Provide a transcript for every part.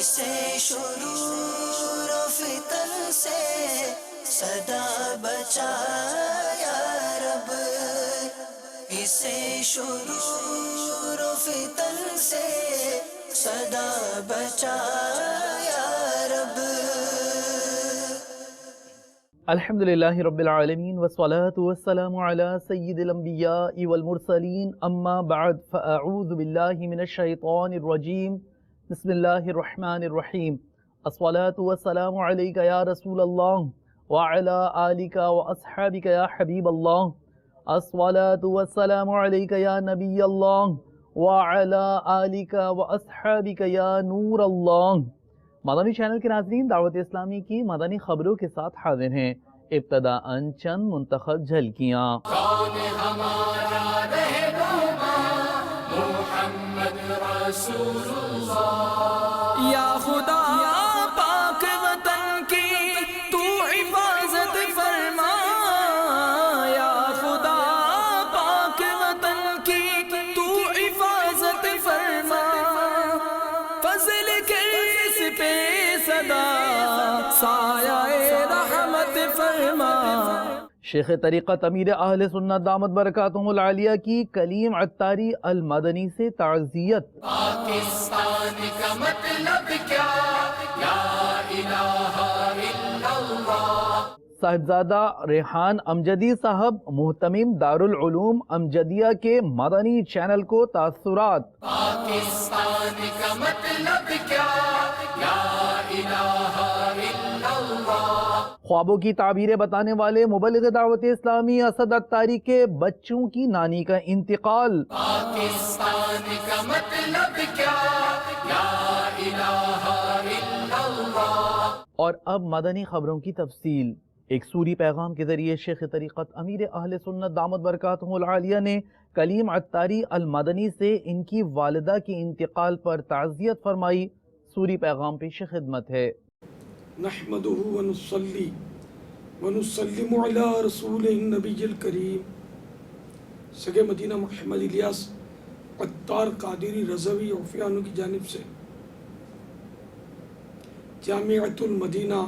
اسے شرور و فتن سے صدا بچا یا رب، اسے شرور و فتن سے صدا بچا یا رب۔ الحمدللہ رب العالمین والصلاة والسلام علی سید الانبیاء والمرسلین، اما بعد فاعوذ باللہ من الشیطان الرجیم، بسم اللہ الرحمن الرحیم۔ الصلاة والسلام علیک یا رسول اللہ وعلی آلک واصحابک یا حبیب اللہ۔ الصلاة والسلام علیک یا نبی اللہ وعلی آلک واصحابک یا نور اللہ۔ مدنی چینل کے ناظرین، دعوت اسلامی کی مدنی خبروں کے ساتھ حاضر ہیں۔ ابتداءً چند منتخب جھلکیاں۔ کون ہمارا رہنما محمد رسول اللہ، یا خدا پاک وطن کی تو حفاظت فرما، یا خدا پاک وطن کی تو حفاظت فرما، فضل کے اس پہ صدا سایہ رحمت فرما۔ شیخ طریقت امیر اہل سنت دامت برکاتہم العالیہ کی کلیم عطاری المدنی سے تعزیت۔ پاکستان کا مطلب کیا، لا الہ الا اللہ۔ صاحبزادہ ریحان امجدی صاحب محتمم دارالعلوم امجدیہ کے مدنی چینل کو تاثرات۔ پاکستان کا مطلب کیا، لا الہ الا اللہ۔ خوابوں کی تعبیریں بتانے والے مبلغ دعوت اسلامی اسد عطاری کے بچوں کی نانی کا انتقال۔ پاکستان کا مطلب کیا، لا الہ الا اللہ۔ اور اب مدنی خبروں کی تفصیل۔ ایک سوری پیغام کے ذریعے شیخ طریقت امیر اہل سنت دامت برکاتہم العالیہ نے کلیم عطاری المدنی سے ان کی والدہ کے انتقال پر تعزیت فرمائی۔ سوری پیغام پیش خدمت ہے۔ نحمده ونصلي ونسلم على رسول النبی الکریم سگے مدینہ محمد الیاس عطار قادری رضوی عفیانو کی جانب سے جامعۃ المدینہ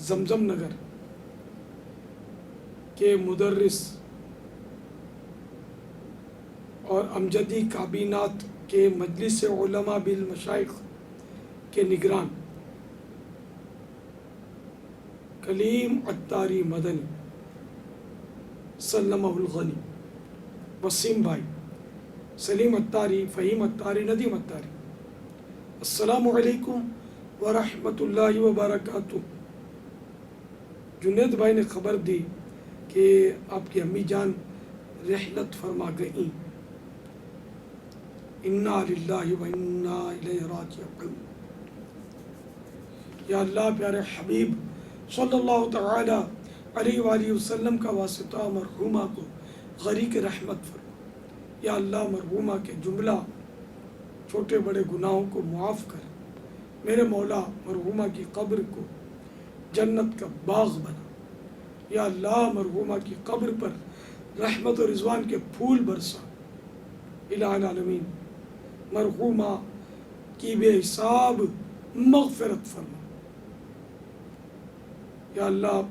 زمزم نگر کے مدرس اور امجدی کابینات کے مجلس علماء بالمشائخ کے نگران کلیم عطاری مدنی سلمہ الغنی وسیم بھائی سلیم عطاری فہیم عطاری ندیم عطاری، السلام علیکم ورحمۃ اللہ وبرکاتہ۔ جنید بھائی نے خبر دی کہ آپ کی امی جان رحلت فرما گئیں، انا للہ و انا الیہ راجعون۔ یا اللہ پیارے حبیب صلی اللہ تعالی علیہ وآلہ وسلم کا واسطہ مرحومہ کو غریق رحمت فرما۔ یا اللہ مرحومہ کے جملہ چھوٹے بڑے گناہوں کو معاف کر، میرے مولا مرحومہ کی قبر کو جنت کا باغ بنا۔ یا اللہ مرحومہ کی قبر پر رحمت و رضوان کے پھول برسا۔ الہ العالمین مرحومہ کی بے حساب مغفرت فرما۔ یا اللہ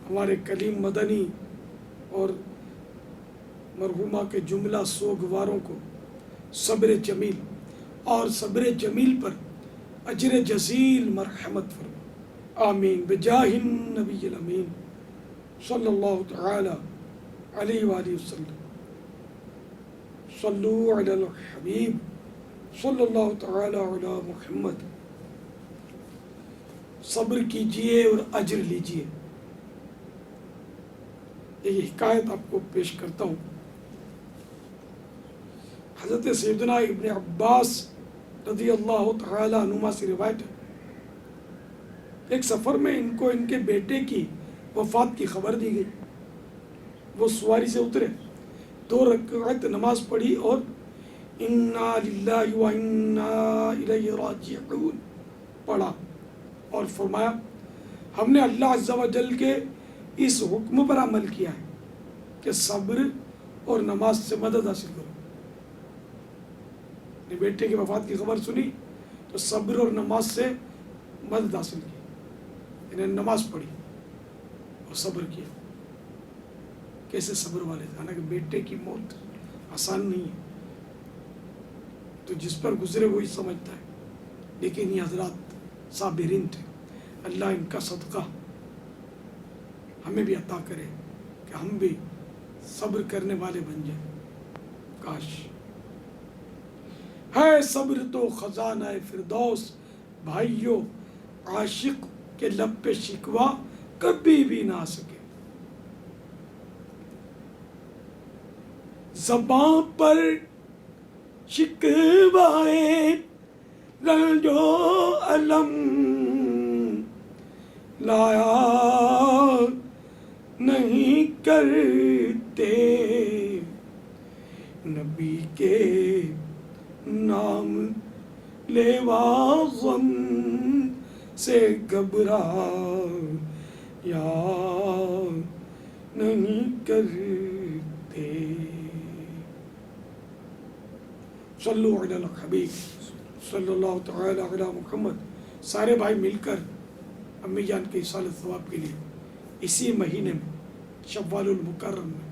ہمارے کلیم مدنی اور مرحومہ کے جملہ سوگواروں کو صبر جمیل اور صبر جمیل پر اجر جزیل مرحمت فرما، آمین بجاہ النبی الامین صلی اللہ تعالی علیہ وآلہ وسلم۔ صلو علی الحبیب صلی اللہ تعالی علی محمد۔ صبر کیجئے اور اجر لیجئے۔ ایک حکایت آپ کو پیش کرتا ہوں۔ حضرت سیدنا ابن عباس رضی اللہ تعالی عنہما سے روایت ہے، ایک سفر میں ان کو ان کے بیٹے کی وفات کی خبر دی گئی۔ وہ سواری سے اترے، 2 رکعت نماز پڑھی اور انا للہ و انا الیہ راجعون پڑھا اور فرمایا ہم نے اللہ عز و جل کے اس حکم پر عمل کیا ہے کہ صبر اور نماز سے مدد حاصل کرو۔ بیٹے کی وفات کی خبر سنی تو صبر اور نماز سے مدد حاصل کی، انہیں نماز پڑھی اور صبر کیا. کیسے صبر والے تھے، حالانکہ بیٹے کی موت آسان نہیں ہے، تو جس پر گزرے وہی سمجھتا ہے، لیکن یہ حضرات صابرین تھے. اللہ ان کا صدقہ ہمیں بھی عطا کرے کہ ہم بھی صبر کرنے والے بن جائیں. کاش. ہے صبر تو خزانہ فردوس، بھائیو عاشق کے لب پہ شکوہ کبھی بھی نہ آ سکے. زباں پر شکوائے رنج و علم لایا نہیں کرتے، نبی کے نام لیوا غم سے گھبرا یا نہیں کرتے. صلو علی الحبیب صلی اللہ تعالی علی محمد. سارے بھائی مل کر امی جان کے ایصال ثواب کے لیے اسی مہینے میں شوال المکرم میں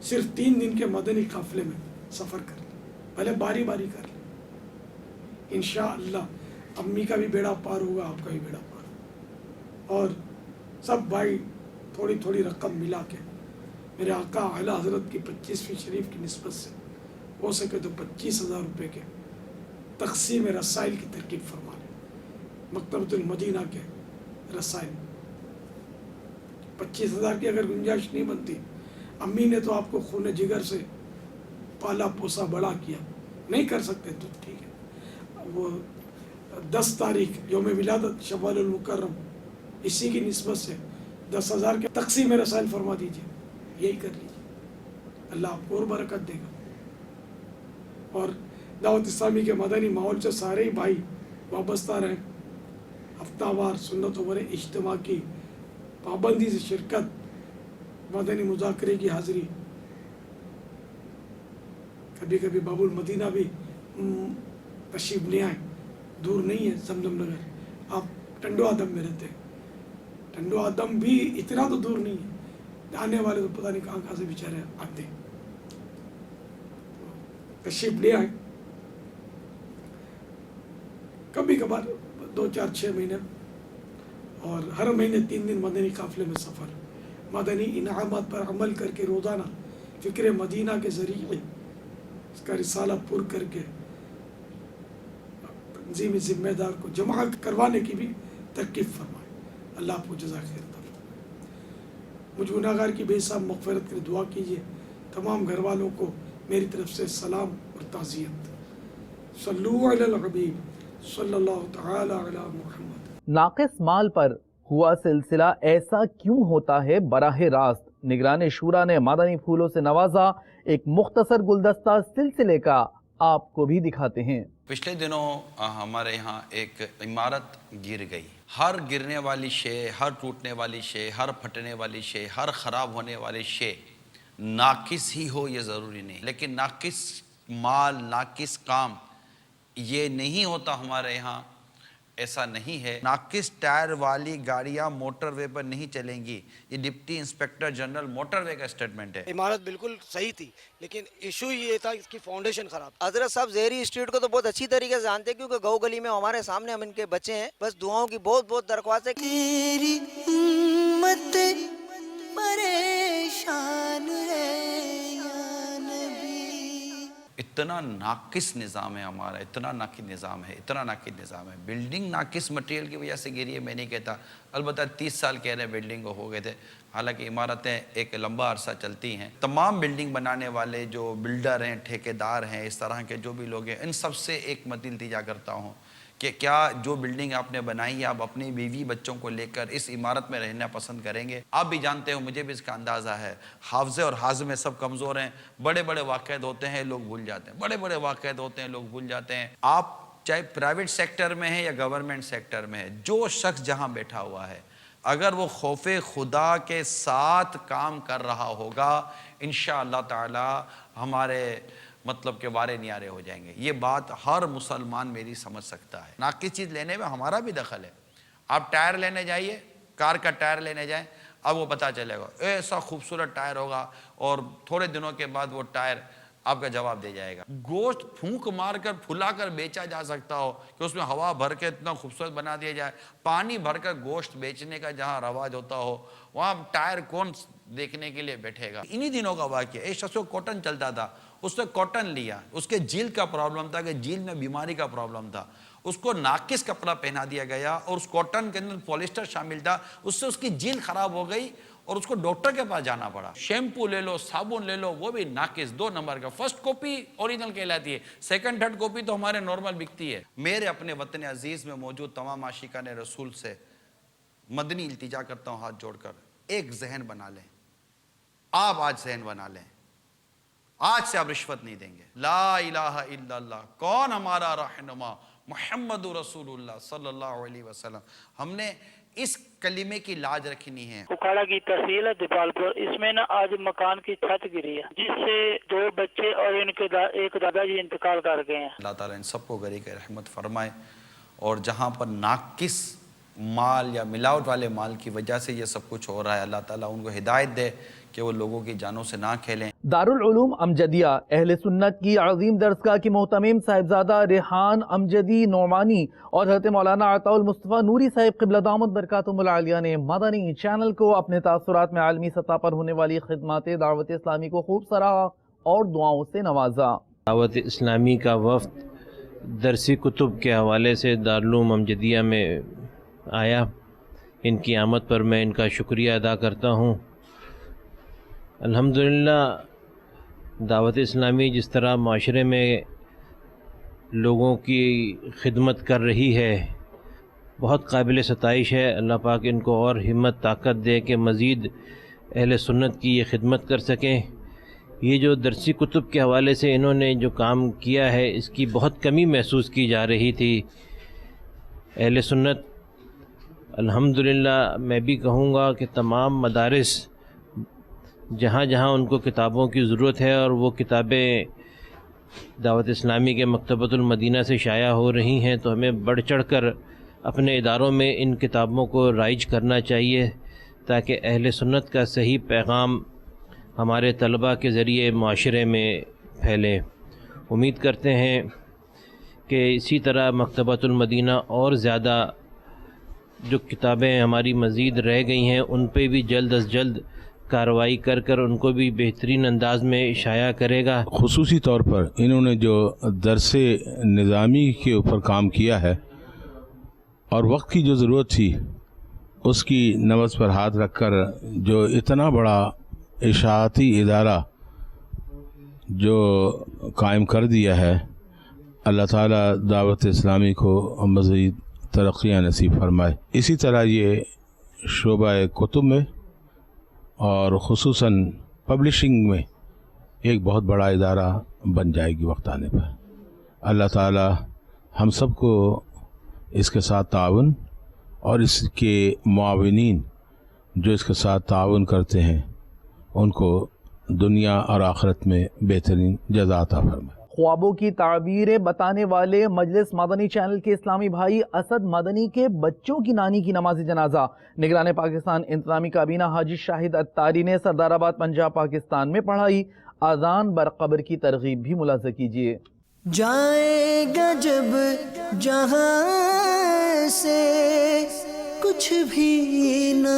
صرف 3 دن کے مدنی قافلے میں سفر کر لیں، بھلے باری باری کر لیں. انشاءاللہ امی کا بھی بیڑا پار ہوگا، آپ کا بھی بیڑا پار ہوگا. اور سب بھائی تھوڑی تھوڑی رقم ملا کے میرے آقا اعلیٰ حضرت کی 25ویں شریف کی نسبت سے ہو سکے تو 25,000 روپے کے تقسیم رسائل کی ترکیب فرما لیں. مکتبۃ المدینہ کے رسائل 25,000 کی اگر گنجائش نہیں بنتی، امی نے تو آپ کو خون جگر سے پالا پوسا بڑا کیا، نہیں کر سکتے تو ٹھیک ہے. وہ 10 تاریخ یوم ولادت شوال المکرم، اسی کی نسبت سے 10,000 کے تقسیم رسائل فرما دیجیے، یہی کر لیجیے، اللہ آپ کو اور برکت دے گا. اور دعوت اسلامی کے مدنی ماحول سے سارے ہی بھائی وابستہ رہیں. ہفتہ وار سنت و اجتماع کی پابندی سے شرکت، مدنی مذاکرے کی حاضری. کبھی کبھی باب المدینہ بھی تشریف لے آئیں، دور نہیں ہے زمزم نگر. آپ ٹنڈو آدم میں رہتے ہیں، ٹنڈو آدم بھی اتنا تو دور نہیں ہے، آنے والے تو پتہ نہیں کہاں سے بیچارے آتے ہیں. تشریف لے آئیں. کبھی کبھار 2 4 6 مہینے اور ہر مہینے 3 دن مدنی قافلے میں سفر. مدنی انعامات پر عمل کر کے روزانہ فکر مدینہ کے ذریعے اس کا رسالہ پر کر کے تنظیمی ذمہ دار کو جمع کروانے کی بھی ترکیب فرمائے. اللہ آپ کو جزا خیر عطا فرمائے. مجھ گناہگار کی بے حساب مغفرت کے لیے دعا کیجیے. تمام گھر والوں کو میری طرف سے سلام اور تعزیت. صلو علی الحبیب صلی اللہ تعالی علی محمد. ناقص مال پر ہوا سلسلہ ایسا کیوں ہوتا ہے؟ براہ راست نگران شورا نے مادانی پھولوں سے نوازا. ایک مختصر گلدستہ سلسلے کا آپ کو بھی دکھاتے ہیں. پچھلے دنوں ہمارے یہاں ایک عمارت گر گئی. ہر گرنے والی شے، ہر ٹوٹنے والی شے، ہر پھٹنے والی شے، ہر خراب ہونے والی شے ناقص ہی ہو یہ ضروری نہیں، لیکن ناقص مال، ناقص کام یہ نہیں ہوتا ہمارے یہاں. ایسا نہیں ہے. ناقص ٹائر والی گاڑیاں موٹر وے پر نہیں چلیں گی. یہ ڈپٹی انسپیکٹر جنرل موٹر وے کا اسٹیٹمنٹ ہے. عمارت بالکل صحیح تھی، لیکن ایشو یہ تھا اس کی فاؤنڈیشن خراب. حضرت صاحب زہری اسٹریٹ کو تو بہت اچھی طریقے سے جانتے ہیں، کیونکہ گاؤں گلی میں ہمارے سامنے ہم ان کے بچے ہیں. بس دعاؤں کی بہت بہت درخواست ہے. تیری امت پریشان ہے یا نبی. اتنا ناقص نظام ہے ہمارا، اتنا ناقص نظام ہے، اتنا ناقص نظام ہے. بلڈنگ ناقص مٹیریل کی وجہ سے گری ہے میں نہیں کہتا. البتہ 30 سال کہہ رہے ہیں بلڈنگ کو ہو گئے تھے، حالانکہ عمارتیں ایک لمبا عرصہ چلتی ہیں. تمام بلڈنگ بنانے والے جو بلڈر ہیں، ٹھیکیدار ہیں، اس طرح کے جو بھی لوگ ہیں، ان سب سے ایک مت التجا کرتا ہوں کہ کیا جو بلڈنگ آپ نے بنائی ہے آپ اپنی بیوی بچوں کو لے کر اس عمارت میں رہنا پسند کریں گے؟ آپ بھی جانتے ہو، مجھے بھی اس کا اندازہ ہے، حافظے اور حازمے سب کمزور ہیں. بڑے بڑے واقعات ہوتے ہیں لوگ بھول جاتے ہیں، بڑے بڑے واقعات ہوتے ہیں لوگ بھول جاتے ہیں. آپ چاہے پرائیویٹ سیکٹر میں ہیں یا گورنمنٹ سیکٹر میں ہے، جو شخص جہاں بیٹھا ہوا ہے اگر وہ خوف خدا کے ساتھ کام کر رہا ہوگا، انشاءاللہ تعالی ہمارے مطلب کہ وارے نیارے ہو جائیں گے. یہ بات ہر مسلمان میری سمجھ سکتا ہے. ناقص چیز لینے میں ہمارا بھی دخل ہے. آپ ٹائر لینے جائیے, کار کا ٹائر لینے جائیں, اب وہ پتہ چلے گا ایسا خوبصورت ٹائر ہوگا اور تھوڑے دنوں کے بعد وہ ٹائر آپ کا جواب دے جائے گا. گوشت پھونک مار کر پھلا کر بیچا جا سکتا ہو کہ اس میں ہوا بھر کے اتنا خوبصورت بنا دیا جائے. پانی بھر کر گوشت بیچنے کا جہاں رواج ہوتا ہو وہاں ٹائر کون دیکھنے کے لیے بیٹھے گا. انہی دنوں کا واقعہ, ایک شخص کو کاٹن چلتا تھا, اس نے کاٹن لیا, اس کے جلد کا پرابلم تھا کہ جلد میں بیماری کا پرابلم تھا, اس کو ناقص کپڑا پہنا دیا گیا اور اس کاٹن کے اندر پولیسٹر شامل تھا, اس سے اس کی جلد خراب ہو گئی اور اس کو ڈاکٹر کے پاس جانا پڑا. شیمپو لے لو, صابن لے لو, وہ بھی ناقص 2 نمبر کا. فرسٹ کاپی اوریجنل کہلاتی ہے, سیکنڈ تھرڈ کاپی تو ہمارے نارمل بکتی ہے. میرے اپنے وطن عزیز میں موجود تمام عاشقان رسول سے مدنی التجا کرتا ہوں ہاتھ جوڑ کر, ایک ذہن بنا لیں. آپ آج ذہن بنا لیں, آج سے آپ رشوت نہیں دیں گے. لا الہ الا اللہ, کون ہمارا رہنما, محمد رسول اللہ صلی اللہ علیہ وسلم. ہم نے اس کلمے کی لاج رکھنی ہے. اکھاڑا کی تحصیل ہے دیپال پور, اس میں نا آج مکان کی چھت گری ہے جس سے 2 بچے اور ان کے ایک دادا جی انتقال کر گئے ہیں. اللہ تعالیٰ ان سب کو غریق رحمت فرمائے, اور جہاں پر ناقص مال یا ملاوٹ والے مال کی وجہ سے یہ سب کچھ ہو رہا ہے, اللہ تعالیٰ ان کو ہدایت دے کہ وہ لوگوں کی جانوں سے نہ کھیلیں. دارالعلوم امجدیہ اہل سنت کی عظیم درسگاہ کی محتمم صاحبزادہ ریحان امجدی نعمانی اور حضرت مولانا عطاء المصطفیٰ نوری صاحب قبلہ دامت برکاتہم العالیہ نے مدنی چینل کو اپنے تاثرات میں عالمی سطح پر ہونے والی خدمات دعوت اسلامی کو خوب سراہا اور دعاؤں سے نوازا. دعوت اسلامی کا وفد درسی کتب کے حوالے سے دارالعلوم امجدیہ میں آیا. ان کی آمد پر میں ان کا شکریہ ادا کرتا ہوں. الحمدللہ دعوت اسلامی جس طرح معاشرے میں لوگوں کی خدمت کر رہی ہے بہت قابل ستائش ہے. اللہ پاک ان کو اور ہمت طاقت دے کہ مزید اہل سنت کی یہ خدمت کر سکیں. یہ جو درسی کتب کے حوالے سے انہوں نے جو کام کیا ہے اس کی بہت کمی محسوس کی جا رہی تھی. اہل سنت الحمدللہ میں بھی کہوں گا کہ تمام مدارس جہاں جہاں ان کو کتابوں کی ضرورت ہے اور وہ کتابیں دعوت اسلامی کے مکتبۃ المدینہ سے شائع ہو رہی ہیں تو ہمیں بڑھ چڑھ کر اپنے اداروں میں ان کتابوں کو رائج کرنا چاہیے تاکہ اہل سنت کا صحیح پیغام ہمارے طلباء کے ذریعے معاشرے میں پھیلے. امید کرتے ہیں کہ اسی طرح مکتبۃ المدینہ اور زیادہ جو کتابیں ہماری مزید رہ گئی ہیں ان پہ بھی جلد از جلد کارروائی کر کر ان کو بھی بہترین انداز میں شائع کرے گا. خصوصی طور پر انہوں نے جو درس نظامی کے اوپر کام کیا ہے اور وقت کی جو ضرورت تھی اس کی نبض پر ہاتھ رکھ کر جو اتنا بڑا اشاعتی ادارہ جو قائم کر دیا ہے, اللہ تعالیٰ دعوت اسلامی کو مزید ترقیاں نصیب فرمائے. اسی طرح یہ شعبہ کتب میں اور خصوصاً پبلشنگ میں ایک بہت بڑا ادارہ بن جائے گی وقت آنے پر. اللہ تعالی ہم سب کو اس کے ساتھ تعاون اور اس کے معاونین جو اس کے ساتھ تعاون کرتے ہیں ان کو دنیا اور آخرت میں بہترین جزا عطا فرمائے. خوابوں کی تعبیریں بتانے والے مجلس مدنی چینل کے اسلامی بھائی اسد مدنی کے بچوں کی نانی کی نماز جنازہ نگران پاکستان انتظامی کابینہ حاجی شاہد اتاری نے سردار آباد پنجاب پاکستان میں پڑھائی. اذان برقبر کی ترغیب بھی ملاحظہ کیجیے. جائے گا جب جہاں سے کچھ بھی نہ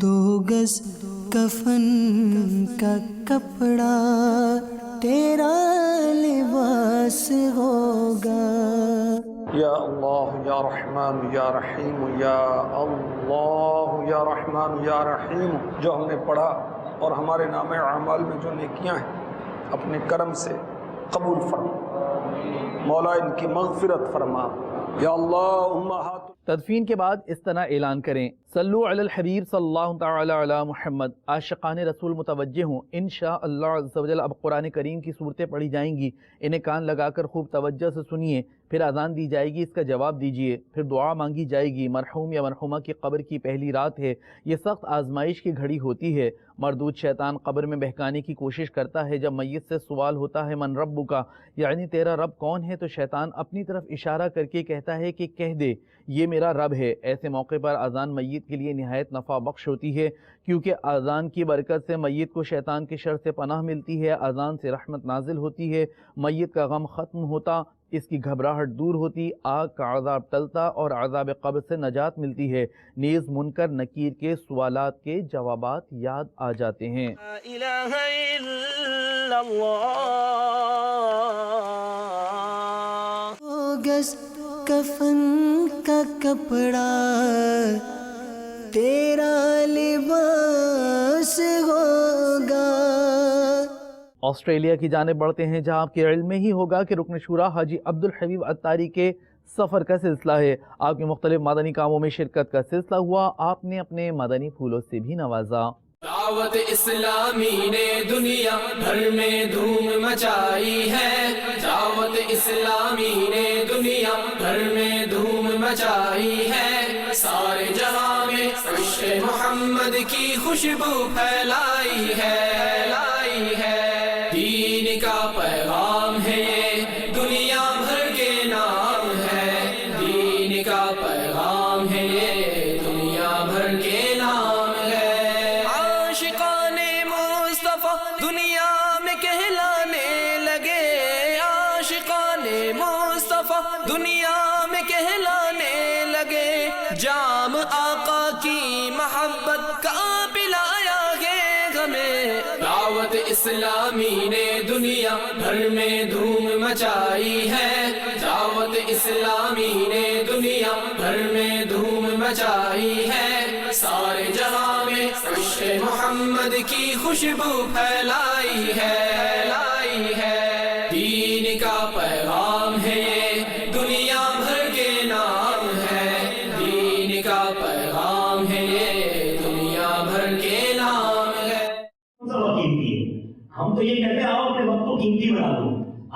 دو گز کفن کا کپڑا تیرا لباس ہوگا. یا اللہ یا رحمان یا رحیم یا اللہ یا رحمان یا رحیم. جو ہم نے پڑھا اور ہمارے نام اعمال میں جو نیکیاں ہیں اپنے کرم سے قبول فرما. مولا ان کی مغفرت فرما. یا اللہ امہات تدفین کے بعد اس طرح اعلان کریں: صلو علی الحبیب صلی اللہ تعالی علی محمد۔ عاشقان رسول متوجہ ہوں، انشاءاللہ عز و جل اب قرآن کریم کی صورتیں پڑھی جائیں گی، انہیں کان لگا کر خوب توجہ سے سنیے، پھر اذان دی جائے گی، اس کا جواب دیجیے، پھر دعا مانگی جائے گی۔ مرحوم یا مرحومہ کی قبر کی پہلی رات ہے، یہ سخت آزمائش کی گھڑی ہوتی ہے۔ مردود شیطان قبر میں بہکانے کی کوشش کرتا ہے۔ جب میت سے سوال ہوتا ہے من ربک، یعنی تیرا رب کون ہے، تو شیطان اپنی طرف اشارہ کر کے کہتا ہے کہ کہہ دے یہ میرا رب ہے۔ ایسے موقع پر اذان میت کے لیے نہایت نفع بخش ہوتی ہے، کیونکہ اذان کی برکت سے میت کو شیطان کے شر سے پناہ ملتی ہے، اذان سے رحمت نازل ہوتی ہے، میت کا غم ختم ہوتا، اس کی گھبراہٹ دور ہوتی، آگ کا عذاب ٹلتا اور عذاب قبر سے نجات ملتی ہے، نیز منکر نکیر کے سوالات کے جوابات یاد آ جاتے ہیں۔ لا الہ الا اللہ، گز کفن کا کپڑا تیرا لباس ہوگا۔ آسٹریلیا کی جانب بڑھتے ہیں، جہاں آپ کے علم میں ہی ہوگا کہ رکن شورا حاجی عبدالحبیب عطاری کے سفر کا سلسلہ ہے۔ آپ کے مختلف مدنی کاموں میں شرکت کا سلسلہ ہوا، آپ نے اپنے مدنی پھولوں سے بھی نوازا۔ دعوت اسلامی نے دنیا بھر میں دھوم مچائی ہے، دعوت اسلامی نے دنیا بھر میں دھوم مچائی ہے، سارے جہاں میں عشق محمد کی خوشبو پھیلائی ہے، دین کا پیغام ہے یہ دنیا بھر کے نام ہے، دین کا پیغام ہے یہ دنیا بھر کے نام ہے۔ عاشقان مصطفیٰ دنیا میں کہلانے لگے، عاشقان مصطفیٰ دنیا میں کہلانے لگے، جام آقا کی محبت کا پلایا ہے ہمیں۔ دعوت اسلامی نے دنیا بھر میں دھوم مچائی ہے، دعوت اسلامی نے دنیا بھر میں دھوم مچائی ہے، سارے جہاں میں عشق محمد کی خوشبو پھیلائی ہے، دین کا پیغام ہے یہ دنیا بھر کے نام ہے، دین کا پیغام ہے یہ دنیا بھر کے نام ہے۔ قیمتی ہے، ہم تو یہ کہتے ہیں آپ اپنے وقت کو قیمتی بنا دو۔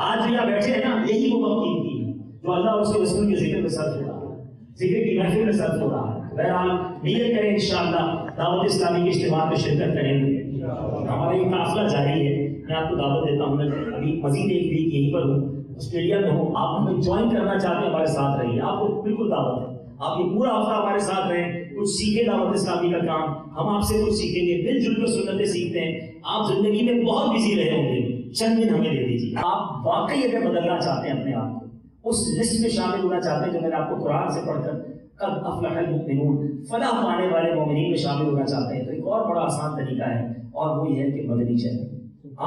آج جو یہاں بیٹھے ہیں نا، یہی وہ وقت قیمتی ہے جو اللہ اور اس کے رسول کے ذکر میں صرف ہو رہا ہے، ذکر کی محفل میں صرف ہو رہا ہے۔ بہرحال نیت کریں انشاءاللہ دعوت اسلامی کے اجتماع میں شرکت کریں گے، ہمارا یہ قافلہ جاری ہے۔ میں آپ کو دعوت دیتا ہوں، میں ابھی مزید ایک ویک یہیں پر ہوں، آسٹریلیا میں ہوں، آپ ہمیں جوائن کرنا چاہتے ہیں ہمارے ساتھ رہیے، آپ کو بالکل دعوت ہے، آپ یہ پورا ہفتہ ہمارے ساتھ رہیں، کچھ سیکھیں دعوت اسلامی کا کام، ہم آپ سے کچھ سیکھیں گے، مل جل کر سنتیں سیکھتے ہیں۔ آپ زندگی میں بہت بزی رہے ہوں گے، چند دن ہمیں دے دیجیے۔ آپ واقعی اگر بدلنا چاہتے ہیں اپنے آپ کو، اس لسٹ میں شامل ہونا چاہتے ہیں جو میں نے آپ کو قرآن سے پڑھ کر قد افلح المؤمنون، فلاح پانے والے مومنین میں شامل ہونا چاہتے ہیں، تو ایک اور بڑا آسان طریقہ ہے، اور وہ یہ ہے کہ مدنی چینل،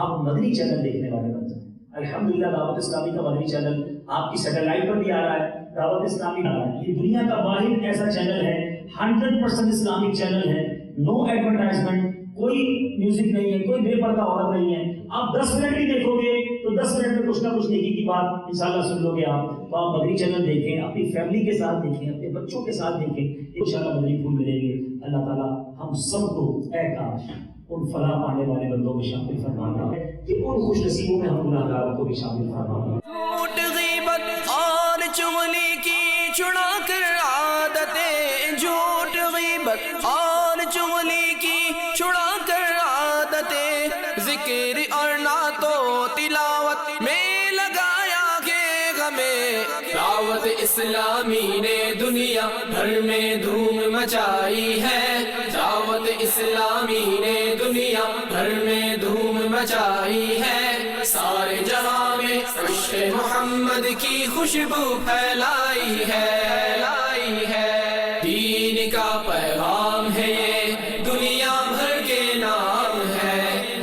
آپ مدنی چینل دیکھنے والے بن جائیں۔ الحمدللہ دعوت اسلامی کا مدنی چینل آپ کی سیٹلائٹ پر بھی آ رہا ہے، دعوت اسلامی آ رہا ہے، یہ دنیا کا واحد ایسا چینل ہے 100% اسلامک چینل ہے، نو ایڈورٹائزمنٹ، کوئی میوزک نہیں ہے، کوئی بے پردہ عورت نہیں ہے۔ آپ 10 منٹ بھی دیکھو گے تو 10 منٹ میں کچھ نہ کچھ نیکی کی بات انشاءاللہ سن لو گے آپ۔ تو آپ مدنی چینل دیکھیں، اپنی فیملی کے ساتھ دیکھیں، اپنے بچوں کے ساتھ دیکھیں، انشاءاللہ مدنی پھول ملیں گے۔ اللہ تعالیٰ ہم سب کو اے کاش ان فلاح پانے والے بندوں میں شامل فرمانا ہے کہ ان خوش نصیبوں میں ہم گناہگاروں کو بھی شامل فرمانا ہے۔ جھوٹ غیبت اور چغلی کی چھڑا کر عادتیں، جھوٹ غیبت اور چغلی کی چھڑا کر عادتیں، ذکر اور نعت و تلاوت میں لگایا کہ ہمیں۔ دعوت اسلامی نے دنیا بھر میں دھوم مچائی ہے، دعوت اسلامی نے دنیا بھر میں دھوم مچائی ہے، سارے جہاں میں عشق محمد کی خوشبو پھیلائی ہے، دین کا پیغام ہے یہ دنیا بھر کے نام ہے،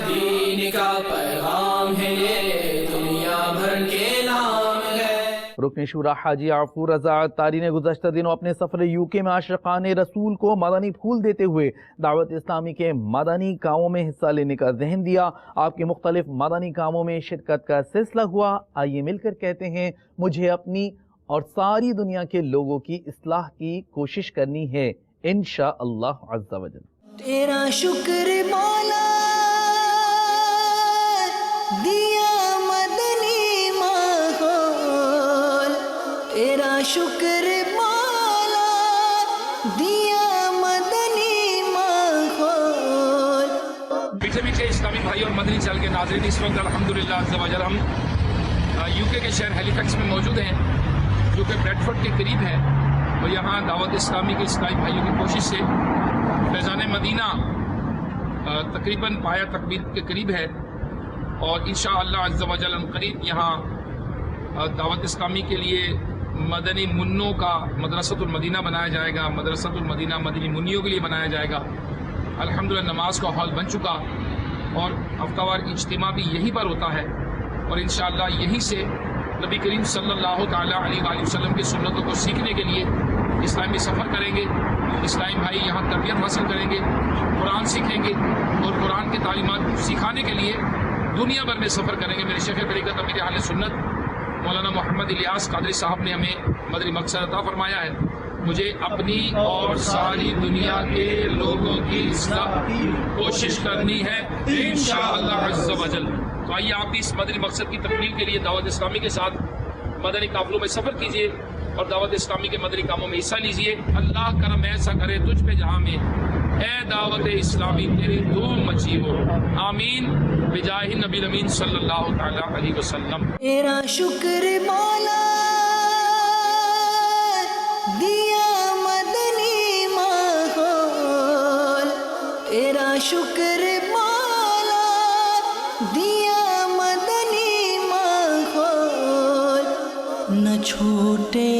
دین کا پیغام ہے یہ دنیا بھر کے نام ہے۔ رکن شورا حاجی عفور رضا عطاری نے گزشتہ دنوں اپنے سفر UK میں عاشقان رسول کو مدنی پھول دیتے ہوئے دعوت اسلامی کے مدنی کاموں میں حصہ لینے کا ذہن دیا۔ آپ کے مختلف مدنی کاموں میں شرکت کا سلسلہ ہوا، آئیے مل کر کہتے ہیں مجھے اپنی اور ساری دنیا کے لوگوں کی اصلاح کی کوشش کرنی ہے انشاءاللہ عز و جل۔ تیرا شکر مولا دیا مدنی ماحول، تیرا شکر مولا دیا مدنی ماحول۔ میٹھے میٹھے اسلامی بھائی اور مدنی چینل کے ناظرین، اس وقت الحمدللہ عز و جل ہم یو کے شہر ہیلی فیکس میں موجود ہیں جو کہ بریڈ فورڈ کے قریب ہے، اور یہاں دعوت اسلامی کے اسلامی بھائیوں کی کوشش سے فیضان مدینہ تقریباً پایا تکمیل کے قریب ہے، اور انشاءاللہ عز و جل قریب یہاں دعوت اسلامی کے لیے مدنی منوں کا مدرسۃ المدینہ بنایا جائے گا، مدرسۃ المدینہ مدنی منیوں کے لیے بنایا جائے گا۔ الحمدللہ نماز کا ہال بن چکا، اور ہفتہ وار اجتماع بھی یہیں پر ہوتا ہے، اور انشاءاللہ یہیں سے نبی کریم صلی اللہ تعالیٰ علیہ وآلہ وسلم کی سنتوں کو سیکھنے کے لیے اسلامی سفر کریں گے۔ اسلامی بھائی یہاں تربیت حاصل کریں گے، قرآن سیکھیں گے، اور قرآن کی تعلیمات سکھانے کے لیے دنیا بھر میں سفر کریں گے۔ میرے شیخ طریقت امیر اہل سنت مولانا محمد الیاس قادری صاحب نے ہمیں مدنی مقصد عطا فرمایا ہے، مجھے اپنی اور ساری دنیا کے لوگوں کی اصلاح کی کوشش کرنی ہے انشاءاللہ عز و جل۔ تو آئیے آپ بھی اس مدنی مقصد کی تکمیل کے لیے دعوت اسلامی کے ساتھ مدنی قافلوں میں سفر کیجیے اور دعوت اسلامی کے مدنی کاموں میں حصہ لیجیے۔ اللہ کرم ایسا کرے تجھ پہ جہاں میں، اے دعوت اسلامی تیری دھوم مچی ہو، آمین بجاہ نبی امین صلی اللہ تعالیٰ علیہ وسلم۔ تیرا شکر مولا دیا مدنی ماحول، تیرا شکر مولا دیا مدنی ماحول، نہ چھوٹے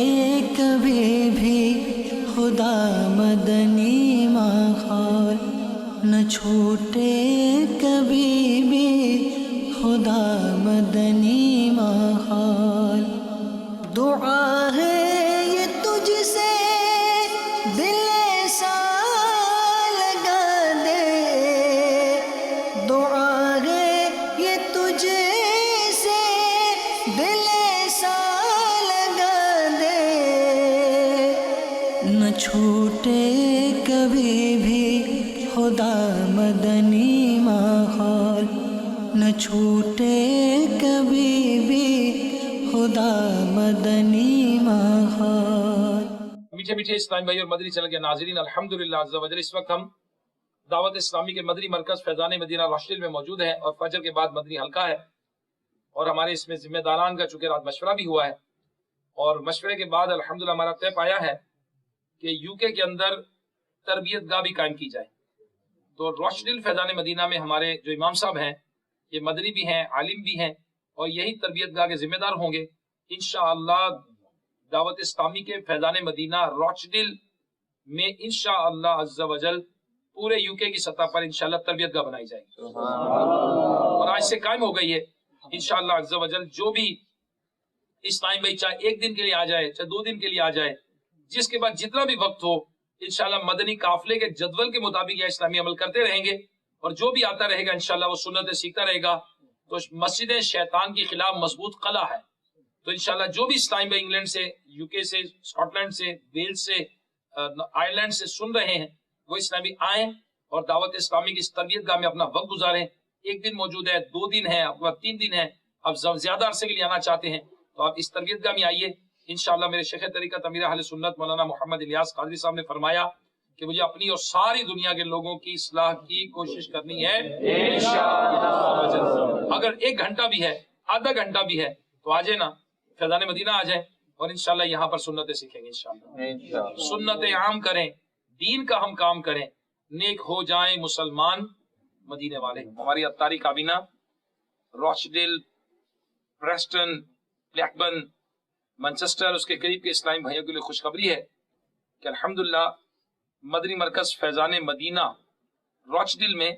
کبھی بھی خدا مدنی ماحول، نہ چھوٹے کبھی بھی خدا مدنی ماحول۔ دعا ہے یہ تجھ سے دل ایسا لگا دے، دعا ہے یہ تجھ سے دل ایسا لگا دے، نہ چھوٹے کبھی بھی خدا مدنی ماحول، نہ چھوٹے کبھی بھی خدا مدنی ماحول۔ میٹھے میٹھے اسلامی بھائی اور مدنی چینل کے ناظرین، الحمدللہ عز و جل اس وقت ہم دعوت اسلامی کے مدنی مرکز فیضان مدینہ راشدل میں موجود ہیں، اور فجر کے بعد مدنی حلقہ ہے، اور ہمارے اس میں ذمہ داران کا چونکہ رات مشورہ بھی ہوا ہے، اور مشورے کے بعد الحمدللہ ہمارا طے پایا ہے کہ یو کے اندر تربیت گاہ بھی قائم کی جائے۔ تو راشدل فیضان مدینہ میں ہمارے جو امام صاحب ہیں یہ مدنی بھی ہیں، عالم بھی ہیں، اور یہی تربیت گاہ کے ذمہ دار ہوں گے انشاءاللہ۔ دعوت اسلامی کے فیضان مدینہ راشدل میں انشاءاللہ عز و جل پورے یو کے کی سطح پر انشاءاللہ تربیت گاہ بنائی جائے گی، اور آج سے قائم ہو گئی ہے انشاءاللہ عز و جل۔ جو بھی اسلامی بھائی چاہے ایک دن کے لیے آ جائے، چاہے 2 دن کے لیے آ جائے، جس کے بعد جتنا بھی وقت ہو انشاءاللہ مدنی قافلے کے جدول کے مطابق یہ اسلامی عمل کرتے رہیں گے، اور جو بھی آتا رہے گا انشاءاللہ وہ سنتیں سیکھتا رہے گا۔ تو مسجد شیطان کے خلاف مضبوط قلعہ ہے، تو انشاءاللہ جو بھی اسلامی بھائی انگلینڈ سے، یو کے سے، اسکاٹ لینڈ سے، ویلز سے، آئرلینڈ سے سن رہے ہیں، وہ اسلامی آئیں اور دعوت اسلامی کی اس تربیت گاہ میں اپنا وقت گزاریں۔ 1 دن موجود ہے، 2 دن ہے، اب 3 دن ہے، اب زیادہ عرصے کے لیے آنا چاہتے ہیں تو آپ اس تربیت گاہ میں آئیے انشاءاللہ۔ میرے شیخ طریقت امیر اہل سنت مولانا محمد الیاس قادری صاحب نے فرمایا کہ مجھے اپنی اور ساری دنیا کے لوگوں کی اصلاح کی کوشش کرنی ہے انشاءاللہ۔ اگر 1 گھنٹہ بھی ہے، آدھا گھنٹہ بھی ہے تو آ جائے نا، فیضان مدینہ آ جائیں، اور انشاءاللہ یہاں پر سنتیں سیکھیں گے انشاءاللہ۔ سنتیں عام کریں، دین کا ہم کام کریں، نیک ہو جائیں مسلمان مدینے والے۔ ہماری اتاری کابینہ راشڈل، پریسٹن، بلیکبرن، مانچسٹر، اس کے قریب کے اسلامی بھائیوں کے لیے خوشخبری ہے کہ الحمدللہ مدنی مرکز فیضان مدینہ راشڈل میں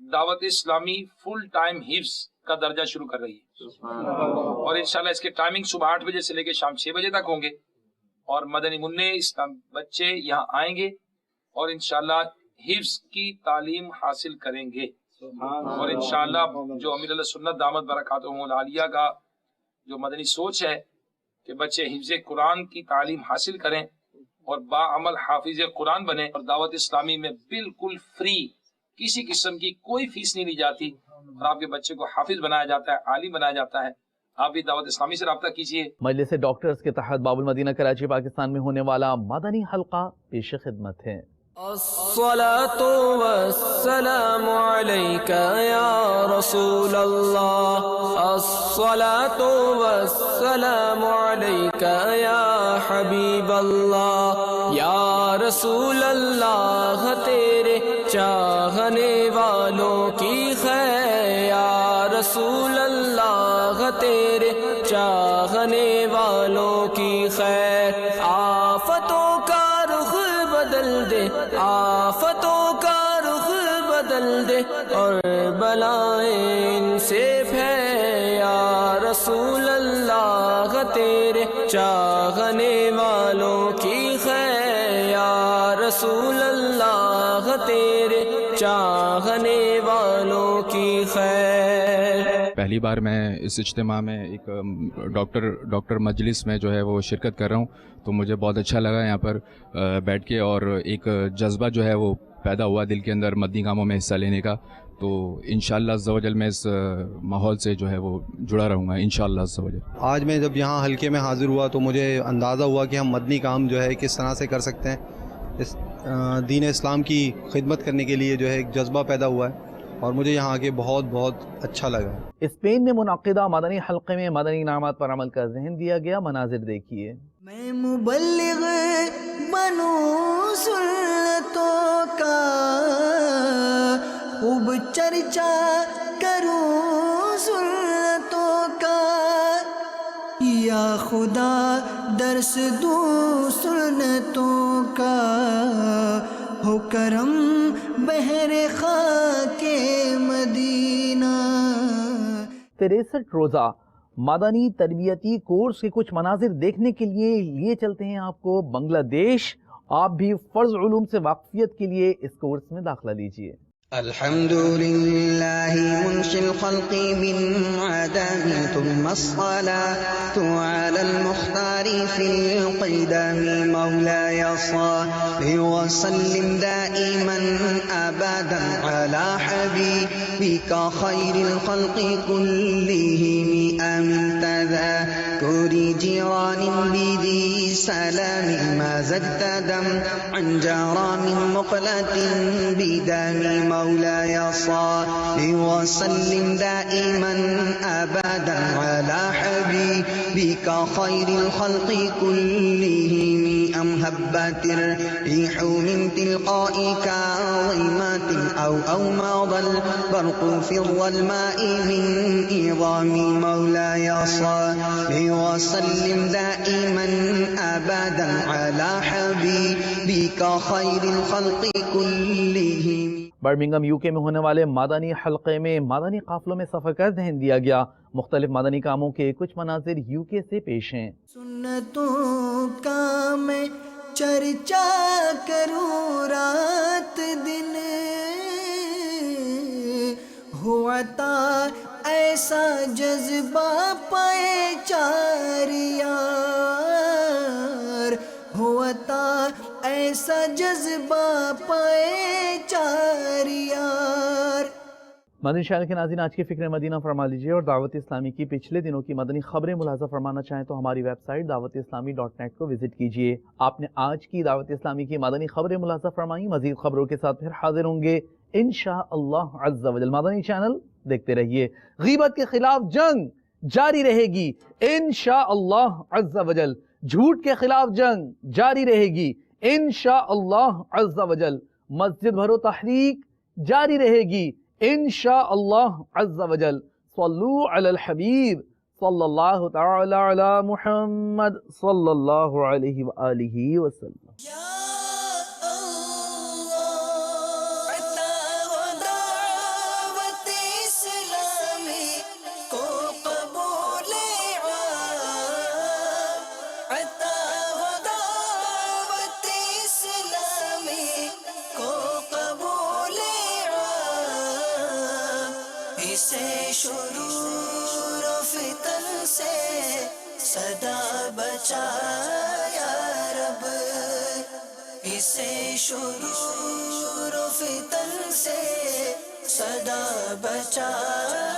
دعوت اسلامی فل ٹائم حفظ کا درجہ شروع کر رہی ہے، اور انشاءاللہ اس کے ٹائمنگ صبح 8 بجے سے لے کے شام 6 بجے تک ہوں گے، اور مدنی منع اسلام بچے یہاں آئیں گے اور انشاءاللہ حفظ کی تعلیم حاصل کریں گے، اور انشاءاللہ جو امیر علیہ سنت دامت برکاتہم العالیہ کا جو مدنی سوچ ہے کہ بچے حفظ قرآن کی تعلیم حاصل کریں اور باعمل حافظ قرآن بنے. اور دعوت اسلامی میں بالکل فری کسی قسم کی کوئی فیس نہیں لی جاتی اور آپ کے بچے کو حافظ بنایا جاتا ہے، عالم بنایا جاتا ہے. آپ بھی دعوت اسلامی سے رابطہ کیجیے. مجلس ڈاکٹرز کے تحت باب المدینہ کراچی پاکستان میں ہونے والا مدنی حلقہ پیش خدمت ہے. الصلاة والسلام عليك يا رسول الله، الصلاة والسلام عليك يا حبيب الله. یا رسول اللہ تیرے چاہنے والوں کی خیر، یا رسول اللہ تیرے چاہنے والوں کی خیر. آفتوں کا رخ بدل دے، آفتوں کا رخ بدل دے اور بلائیں ان سے پھیر. یا رسول اللہ تیرے چاہنے والوں کی خیر، یا رسول اللہ تیرے چاہنے والوں کی خیر. پہلی بار میں اس اجتماع میں ایک ڈاکٹر مجلس میں جو ہے وہ شرکت کر رہا ہوں، تو مجھے بہت اچھا لگا یہاں پر بیٹھ کے، اور ایک جذبہ جو ہے وہ پیدا ہوا دل کے اندر مدنی کاموں میں حصہ لینے کا. تو انشاءاللہ عز و جل میں اس ماحول سے جو ہے وہ جڑا رہوں گا انشاءاللہ عز و جل. آج میں جب یہاں حلقے میں حاضر ہوا تو مجھے اندازہ ہوا کہ ہم مدنی کام جو ہے کس طرح سے کر سکتے ہیں. اس دین اسلام کی خدمت کرنے کے لیے جو ہے ایک جذبہ پیدا ہوا ہے اور مجھے یہاں آ کے بہت بہت اچھا لگا. اسپین میں منعقدہ مدنی حلقے میں مدنی انعامات پر عمل کا ذہن دیا گیا. مناظر دیکھیے. میں مبلغ بنوں سنتوں کا، خوب چرچا کروں سنتوں کا، یا خدا درس دوں سنتوں کا، ہو کرم بحر خاک مدینہ. 63 روزہ مدنی تربیتی کورس کے کچھ مناظر دیکھنے کے لیے چلتے ہیں آپ کو بنگلہ دیش. آپ بھی فرض علوم سے واقفیت کے لیے اس کورس میں داخلہ لیجئے. الحمد لله منشئ الخلق من عدم، ثم الصلاة على المختار في القدم. مولاي صل وسلم دائما أبدا على حبيبك خير الخلق كلهم. أمن تذكر جيران بذي سلام، ما زدت دم عن جرى من مقلة بدم. مولاي صل وسلم دائما أبدا على حبيبك خير الخلق كلهم. أم هبت الريح من تلقاء كاظمة، أو مضى البرق في الظلماء من إظام. مولاي صل وسلم دائما أبدا على حبيبك خير الخلق كلهم. برمنگم یو کے میں ہونے والے مدنی حلقے میں مدنی قافلوں میں سفر کا ذہن دیا گیا. مختلف مدنی کاموں کے کچھ مناظر یو کے سے پیش ہیں. سنتوں کا میں چرچا کروں رات دن، ہوا تا ایسا جذبہ پائے چار یار، ہوا تا ایسا جذبہ پائے چار یار. مدنی چینل کے ناظرین، آج کی فکر مدینہ فرما لیجیے، اور دعوت اسلامی کی پچھلے دنوں کی مدنی خبریں ملاحظہ فرمانا چاہیں تو ہماری ویب سائٹ dawatیسلامی.net کو وزٹ کیجیے. آپ نے آج کی دعوت اسلامی کی مدنی خبریں ملاحظہ فرمائی. مزید خبروں کے ساتھ پھر حاضر ہوں گے انشاءاللہ عز و جل. مدنی چینل دیکھتے رہیے. غیبت کے خلاف جنگ جاری رہے گی انشاءاللہ عز و جل. جھوٹ کے خلاف جنگ جاری رہے گی انشاءاللہ عز و جل. مسجد بھرو تحریک جاری رہے گی انشاءاللہ عز و جل. صلو علی الحبیب صلی اللہ تعالی علی محمد صلی اللہ علیہ وآلہ وسلم. صدا بچا یا رب، اسے شرور و فتن سے صدا بچا